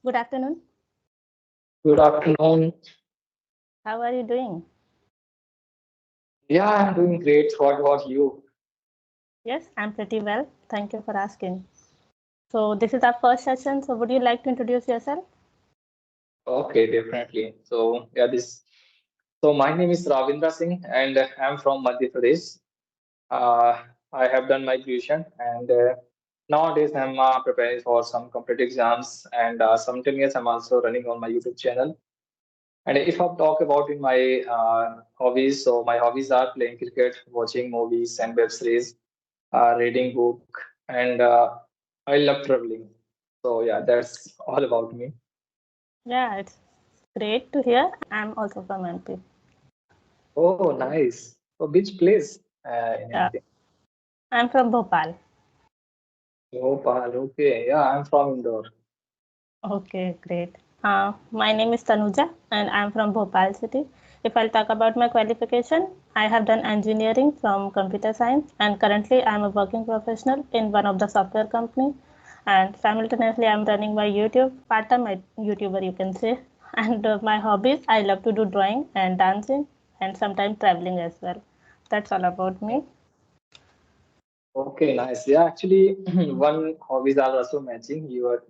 Good afternoon. Good afternoon. How are you doing? Yeah, I'm doing great. What about you? Yes, I'm pretty well. Thank you for asking. So, this is our first session. So, would you like to introduce yourself? Okay, definitely. So my name is Ravindra Singh, and I'm from Madhya Pradesh. Uh, I have done my graduation, and nowadays I'm preparing for some competitive exams, and sometimes I'm also running on my YouTube channel. And if I talk about in my hobbies, so my hobbies are playing cricket, watching movies and web series, reading book, and I love traveling. So yeah, that's all about me. Yeah, it's great to hear. I'm also from MP. Oh, nice. So which place in Yeah, MP? I'm from Bhopal. Bhopal. Okay, yeah, I'm from Indore. Okay, great. My name is Tanuja and I'm from Bhopal city. If I'll talk about my qualification, I have done engineering from computer science and currently I'm a working professional in one of the software company and simultaneously I'm running my YouTube, part-time YouTuber you can say. And my hobbies, I love to do drawing and dancing and sometimes traveling as well. That's all about me. Okay, nice. Yeah, actually, one hobbies are also matching your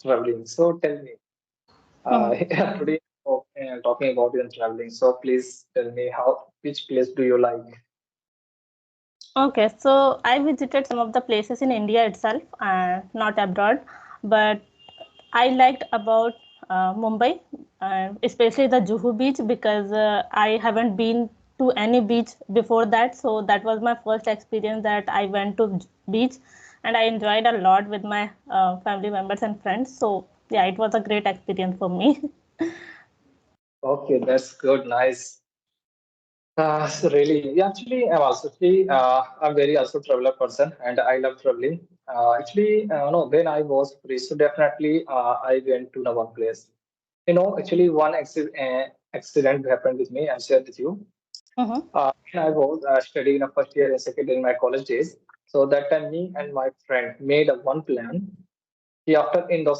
traveling. So tell me, today talking about your traveling. So please tell me how which place do you like? Okay, so I visited some of the places in India itself, not abroad, but I liked about Mumbai, especially the Juhu beach because I haven't been to any beach before that, so that was my first experience that I went to beach, and I enjoyed a lot with my family members and friends. So yeah, it was a great experience for me. Okay, that's good. Nice. So really, yeah, actually, I'm very also traveler person, and I love traveling. No, when I was free, so definitely, I went to one place. Actually, accident happened with me. I'm share with you. Mm-hmm. When I was studying in a first year and second year in my college days. So that time, me and my friend made a one plan. After end of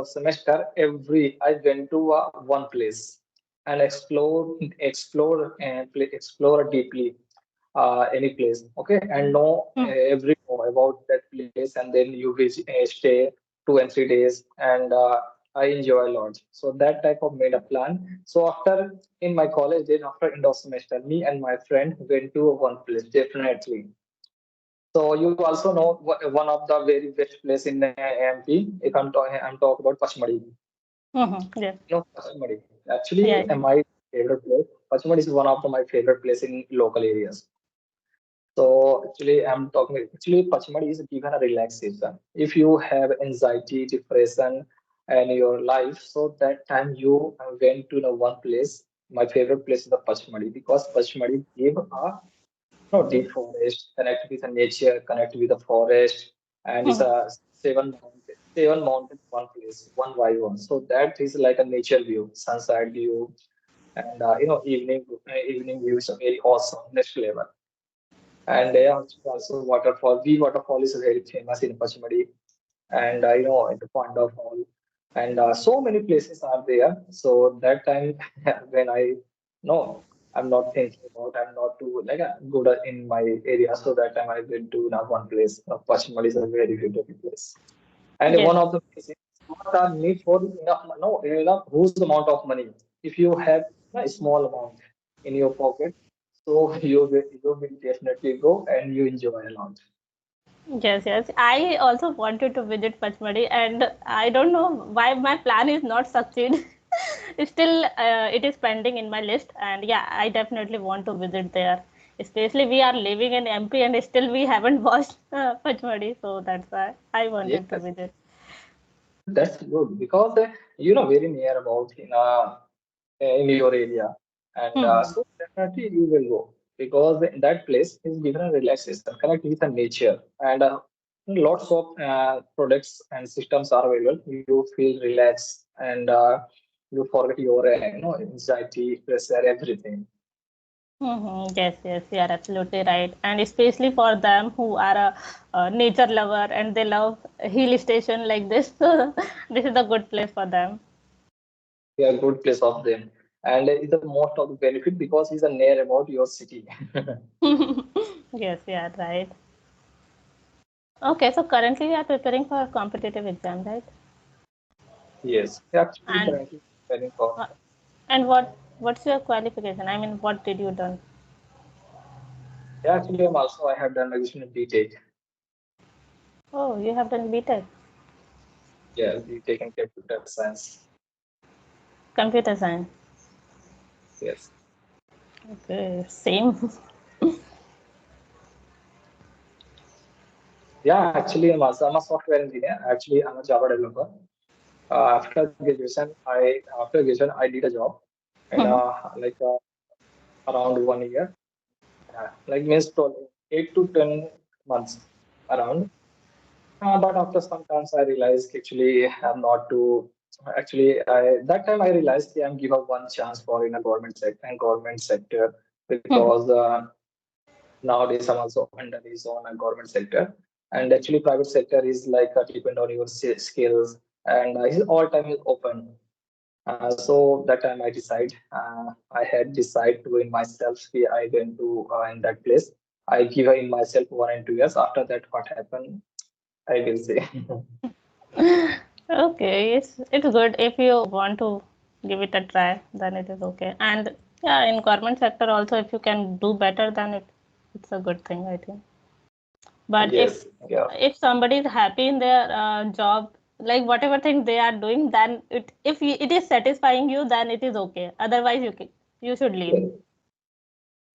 semester, every I went to one place and explore deeply any place. Okay, and know every more about that place, and then you will stay 2 and 3 days, and I enjoy a lot. So that type of made a plan. So after in my college days, after end of semester, me and my friend went to one place definitely. So you also know one of the very best place in MP. If I'm talking about Pachmadi. Mm-hmm. Yeah, Pachmadi. Actually, yeah, yeah. my favorite place. Pachmadi is one of my favorite place in local areas. So actually Pachmadi is given a relaxation. If you have anxiety, depression in your life, so that time you went to the one place. My favorite place is the Pachmadi because Pachmadi give a deep forest, connect with the nature, connect with the forest, and it's Mm-hmm. a seven mountain one place, one by one. So that is like a nature view, sunset view, and evening view is very awesome, next level. And also waterfall. V waterfall is very famous in Pachmadi, and in the Fall, and so many places are there. So that time when I no, I'm not thinking about. I'm not too like good in my area. So that time I went to now one place. Pachmadi is a very beautiful place, and Yes. one of the places not a need for enough huge amount of money. If you have a small amount in your pocket, so you will definitely go and you enjoy a lot. Yes, yes. I also wanted to visit Pachmadi, and I don't know why my plan is not succeed. Still, it is pending in my list, and yeah, I definitely want to visit there. Especially we are living in MP, and still we haven't watched Pachmadi, so that's why I wanted to Yes, visit. that's good because very near about in your area, and Hmm. so definitely you will go because in that place is given a relaxation, connect with the nature, and lots of products and systems are available. You feel relaxed, and you forget your anxiety, pressure, everything. Yes, yes, you are absolutely right. And especially for them who are a nature lover and they love a hill station like this, so this is a good place for them. Yeah, good place of them. And it's the most of the benefit because it's a near about your city. Yes, yeah, right. Okay, so currently you are preparing for a competitive exam, right? Yes, actually And currently preparing for. uh, and what's your qualification? I mean, what did you done? Yeah, actually I have done graduation in BTech. Oh, you have done BTech, Yeah, BTech in computer science. computer science. Yes. Okay, same. Yeah, actually I'm a software engineer. Actually, I'm a Java developer. After graduation I did a job and around 1 year. Yeah, like means 8 to 10 months around. But after some times I realized actually I'm not to actually I that time I realized I'm give up one chance for in a government sector because nowadays I'm also under is on a government sector, and actually private sector is like depend on your skills, and all time is open. So that time I decide I had decide to in myself I went to in that place. I give in myself 1 and 2 years. After that, what happened? I will say. Okay, it's good if you want to give it a try, then it is okay. And yeah, in government sector also, if you can do better, then it's a good thing, I think. But Yes. Yeah. if somebody is happy in their job, like whatever thing they are doing, then if it is satisfying you, then it is okay. Otherwise, you should leave.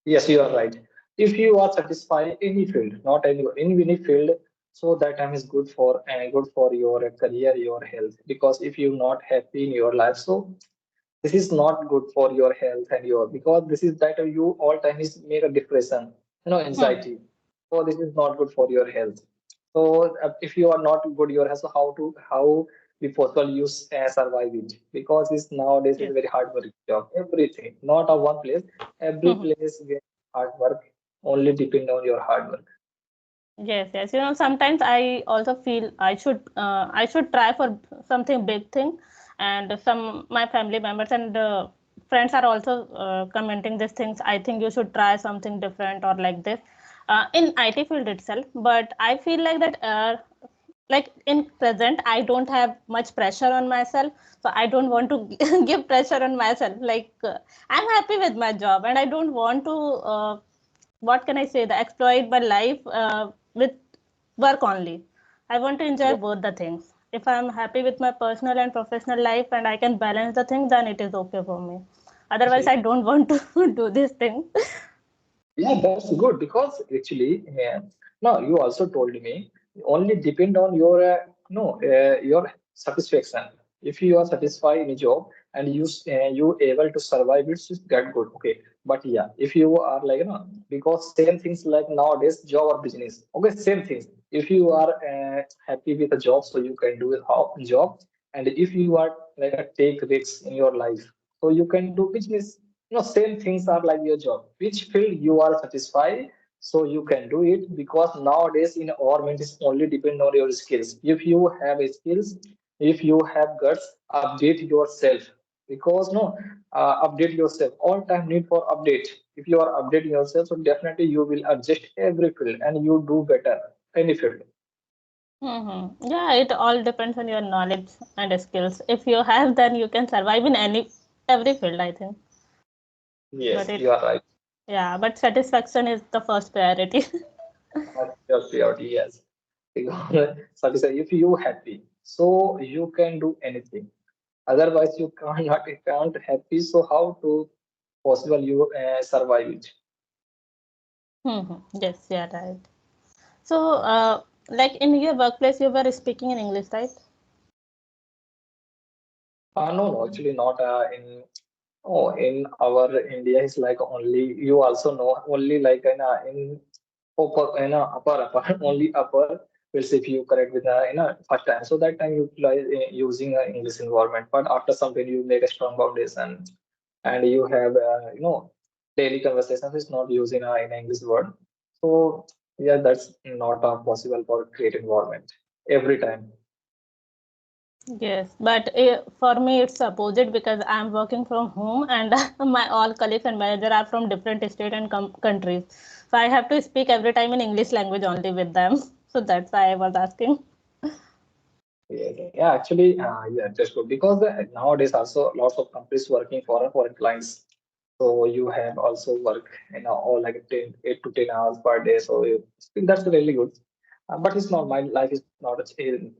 Yes, you are right. If you are satisfied in any field, not any field, so that time is good for your career, your health. Because if you're not happy in your life, so this is not good for your health and your because this is that you all time is make a depression, Hmm. anxiety. So this is not good for your health. So if you are not good your health, so how be possible you survive it, because it's nowadays is Yes. a very hard work job, everything not a one place, every Hmm. place where hard work only depend on your hard work. Yes, yes. Sometimes I also feel I should try for something big thing, and some my family members and friends are also commenting these things. I think you should try something different or like this in IT field itself. But I feel like that like in present I don't have much pressure on myself, so I don't want to give pressure on myself. Like I'm happy with my job, and I don't want to. What can I say? The exploit my life with work only. I want to enjoy Yeah. both the things. If I'm happy with my personal and professional life and I can balance the thing, then it is okay for me. Otherwise, I don't want to do this thing. Yeah, that's good because actually, no, you also told me only depend on your no your satisfaction. If you are satisfied in a job and you able to survive, it's just that good. Okay, but yeah, if you are like because same things like nowadays job or business. Okay, same things. If you are happy with a job, so you can do a job, and if you are like a take risks in your life, so you can do business. Same things are like your job. Which field you are satisfied, so you can do it, because nowadays in government is only depend on your skills. If you have skills, if you have guts, update yourself. Because update yourself. All time need for update. If you are updating yourself, so definitely you will adjust every field and you do better any field. Yeah, it all depends on your knowledge and skills. If you have, then you can survive in every field, I think. But Yes, it you are right. yeah, but satisfaction is the first priority. That's your priority, yes. Because satisfied, if you happy, so you can do anything. Otherwise, you can't happy. So how to possible you survive it? Yes, yeah, right. So, like in your workplace, you were speaking in English, right? No, no, actually not in. Oh, in our India is like only you also know only like in upper only upper will if you correct with first time. So that time you apply using English environment. But after some time you make a strong foundation and you have daily conversations is not used in English word. So yeah, that's not possible for create environment every time. Yes, but for me it's opposite because I'm working from home and my all colleagues and manager are from different state and countries. So I have to speak every time in English language only with them. So that's why I was asking. Yeah, actually, yeah, that's good because nowadays also lots of companies working for foreign clients. So you have also work, all like 8 to 10 hours per day. So that's really good. But it's not my life is not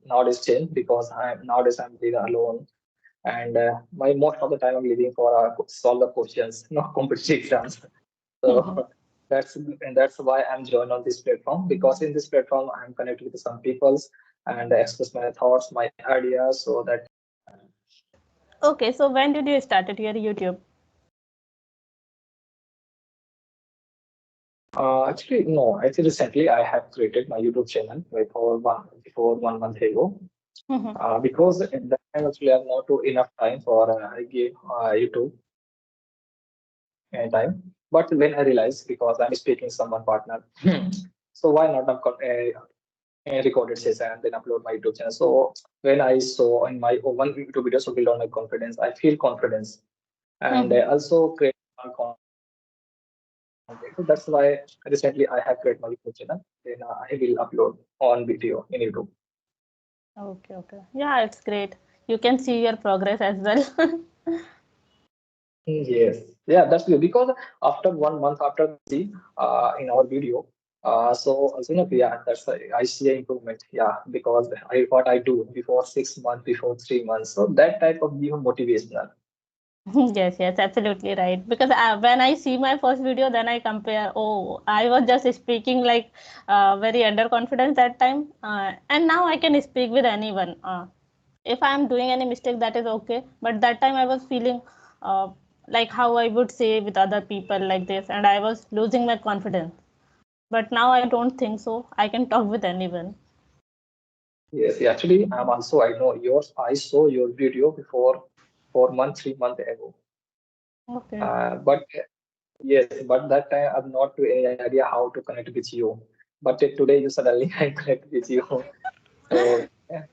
nowadays changed because I'm living alone and my most of the time I'm living for solve the questions, not competitive exams. So that's why I'm joined on this platform because in this platform I'm connected with some peoples and express my thoughts, my ideas, so that Okay, so when did you started your YouTube? actually no, actually recently I have created my YouTube channel before 1 month ago. Mhm. Because at that time actually I have not enough time for I give YouTube time. But when I realized because I'm speaking someone partner, so why not a recorded session and then upload my YouTube channel. So when I saw in my one YouTube video, so build on my confidence, I feel confidence and Mhm. also create my content. So that's why recently I have created my YouTube channel. Then I will upload on video in YouTube. Okay, okay. Yeah, it's great. You can see your progress as well. Yes, yeah, that's good because after 1 month after they see in our video, so also yeah, I see an improvement. Yeah, because I what I do before 6 months, before 3 months, so that type of give motivational. Yes, yes, absolutely right. Because when I see my first video, then I compare. Oh, I was just speaking like very underconfident that time, and now I can speak with anyone. If I am doing any mistake, that is okay. But that time I was feeling uh, like how I would say with other people like this, and I was losing my confidence. But now I don't think so. I can talk with anyone. Yes, actually, I'm also I know yours. I saw your video before 4 months, 3 months ago. Okay. But yes, but that time I've not to any idea how to connect with you. But today you suddenly I connect with you. So yeah,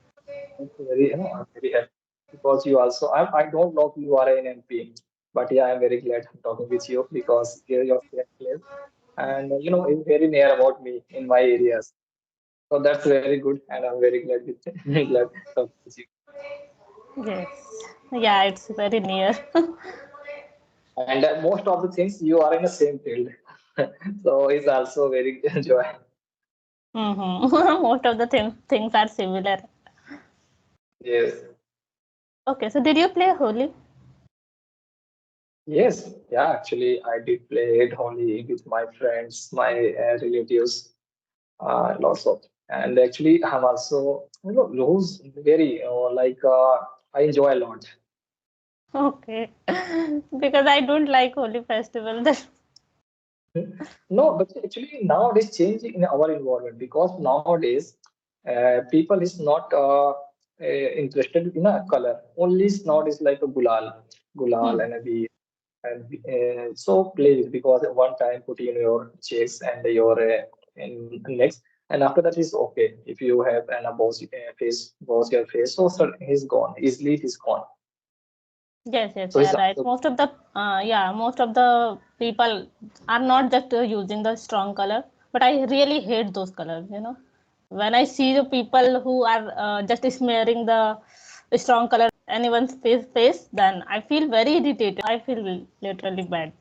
it's very, I'm very happy because you also, I don't know if you are an MP, but yeah, I'm very glad I'm talking with you because you're same place and it's very near about me in my areas. So that's very good, and I'm very glad with glad talking with you. Yes. Yeah, it's very near. And most of the things you are in the same field, so it's also very joy. Most of the things are similar. Yes, Okay, so did you play Holi? yes, yeah. Actually, I did play it only with my friends, my relatives, lots of. And actually, I'm also, those very I enjoy a lot. Okay. Because I don't like Holi festival. No, but actually nowadays change in our environment because nowadays people is not interested in a color. Only nowadays like a gulal Hmm. and a bee and so play it because one time put in your chest and your in next and after that is okay if you have an wash your face so sir, he's gone easily he's gone Yes, yes, so yeah, he's right. also Most of the people are not just using the strong color, but I really hate those colors. When I see the people who are just smearing the strong color on anyone's face, then I feel very irritated. I feel literally bad.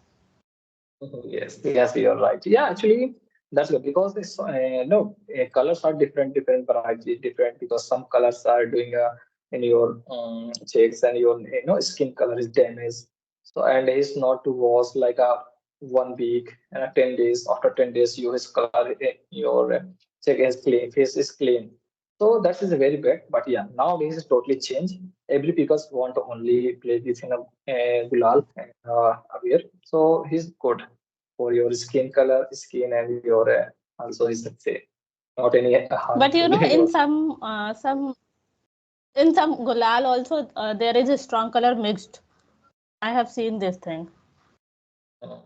Mhm. Yes, yes, you're right. Yeah, actually, that's good because this, no, colors are different varieties, different because some colors are doing in your cheeks and your skin color is damaged. So and it's not to wash like a 1 week and 10 days. After 10 days, your color your cheek is clean, face is clean. So that is very bad. But yeah, nowadays is totally changed. Every people want to only play within a gulal and aware. So he's good for your skin color, skin, and your also is let's say not any But harmful in in your. some gulal also there is a strong color mixed. I have seen this thing.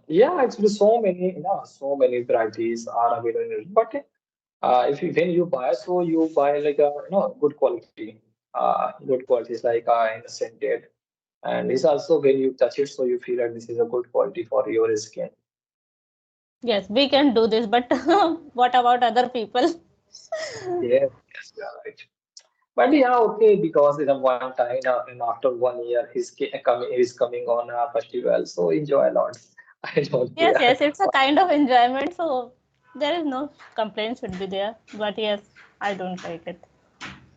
Yeah, actually, so many, so many varieties are available. But if you, when you buy, so you buy like a good quality, good quality is like in scented, and it's also when you touch it, so you feel that this is a good quality for your skin. Yes, we can do this, but what about other people? Yes, yes, you are right. But yeah, okay, because in a one time, and after 1 year, he's coming on a festival, so enjoy a lot. I don't Yes, care. yes, it's a kind of enjoyment, so there is no complaint should be there. But yes, I don't like it.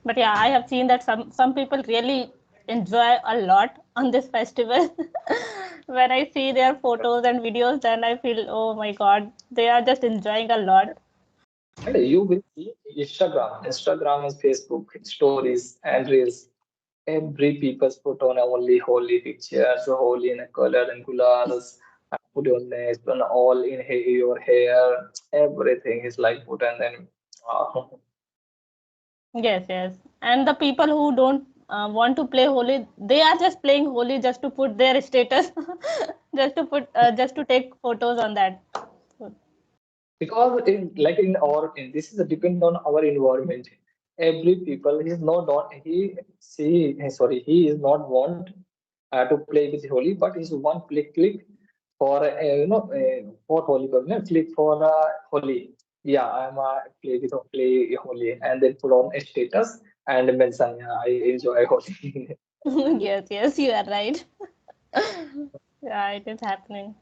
But yeah, I have seen that some people really enjoy a lot on this festival. When I see their photos and videos, then I feel, oh my god, they are just enjoying a lot. And you will see Instagram and Facebook stories and reels. Every people's put on only holy pictures, holy in a color and colors, put on nails, and all in your hair. Everything is like put and then. Uh, Yes, yes. And the people who don't want to play Holi, they are just playing Holi just to put their status, just to take photos on that. because in like in our in this is a depend on our environment. Every people he is not he is not want to play with Holi, but he's one click for for Holi, click for Holi. Yeah, I'm play Holi and then put on a status and mention, yeah, I enjoy Holi. Yes, yes, you are right. Yeah, it is happening.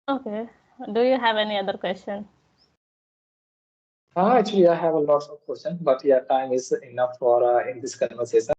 Okay. Do you have any other question? Actually, I have a lot of questions, but yeah, time is enough for in this conversation.